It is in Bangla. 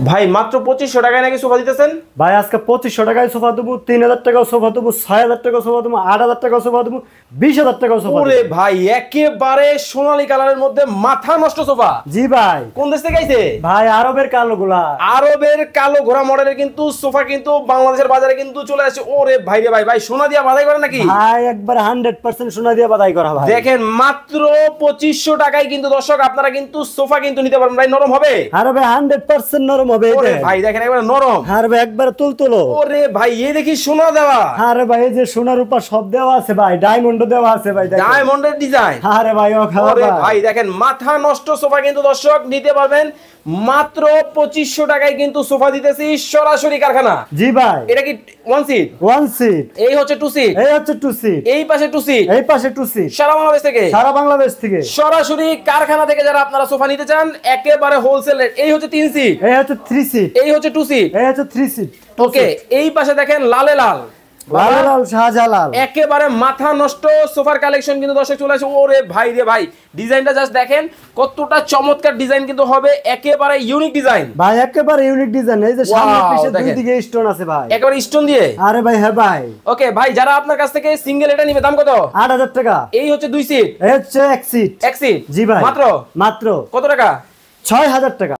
ভাই মাত্র 2500 টাকায় নাকি সোফা দিতেছেন? ভাই আজকে 2500 টাকায় সোফা দেবো, 3000 টাকাও সোফা দেবো, 6000 টাকাও সোফা দেবো, 8000 টাকাও সোফা দেবো, 20000 টাকাও সোফা দেবো। ওরে ভাই একেবারে সোনালী কালারের মধ্যে মাথা নষ্ট সোফা। জি ভাই। কোন দেশ থেকে আইছে? ভাই আরবের কালোগুলা। আরবের কালো ঘোড়া মডেলের কিন্তু সোফা কিন্তু বাংলাদেশের বাজারে কিন্তু চলে আসছে। ওরে ভাই রে ভাই, ভাই সোনা দিয়া বাধাই করে নাকি? ভাই একবার 100% সোনা দিয়ে বাধাই করা ভাই। দেখেন মাত্র 2500 টাকায় কিন্তু দর্শক আপনারা কিন্তু সোফা কিন্তু নিতে পারবেন। ভাই নরম হবে? আরে ভাই 100% নরম হবে। ওরে ভাই দেখেন একবার নরম। আরে ভাই একবার তুলতুলো। ওরে ভাই এই দেখি সোনা দেওয়া। আরে ভাই এই যে সোনার উপর সব দেওয়া আছে ভাই, ডায়মন্ড দেওয়া আছে ভাই, দেখেন ডায়মন্ডের ডিজাইন। আরে ভাই ও খারাপ ওরে ভাই দেখেন মাথা নষ্ট সোফা কিন্তু দর্শক নিতে পারবেন মাত্র 2500 টাকায় কিন্তু সোফা দিতেছি সরাসরি কারখানা। জি ভাই। এটা কি ওয়ান সিট? One seat. এই হচ্ছে টু সিট। এই হচ্ছে টু সিট। এই পাশে টু সিট। এই পাশে টু সিট। সারা বাংলাদেশ থেকে? সারা বাংলাদেশ থেকে সরাসরি কারখানা থেকে যারা আপনারা সোফা নিতে চান একেবারে হোলসেল রেট। এই হচ্ছে 3 সিট। এই হচ্ছে থ্রি সিট। এই হচ্ছে টু সিট। এই হচ্ছে থ্রি সিট। ওকে এই পাশে দেখেন লালে লাল লাল লাল শাহজালাল একেবারে মাথা নষ্ট সোফার কালেকশন কিন্তু দর্শক চলে আসে। ওরে ভাই রে ভাই ডিজাইনটা জাস্ট দেখেন কতটা চমৎকার ডিজাইন কিন্তু হবে, একেবারে ইউনিক ডিজাইন ভাই, একেবারে ইউনিক ডিজাইন। এই যে সামনে পিছে দুই দিকে স্টোন আছে ভাই, একেবারে স্টোন দিয়ে। আরে ভাই হ্যাঁ ভাই। ওকে ভাই যারা আপনার কাছ থেকে সিঙ্গেল এটা নিবে দাম কত? 8000 টাকা। এই হচ্ছে 2 সিট। এই হচ্ছে এক সিট। এক সিট। জি ভাই। মাত্র মাত্র কত টাকা? 6000 টাকা।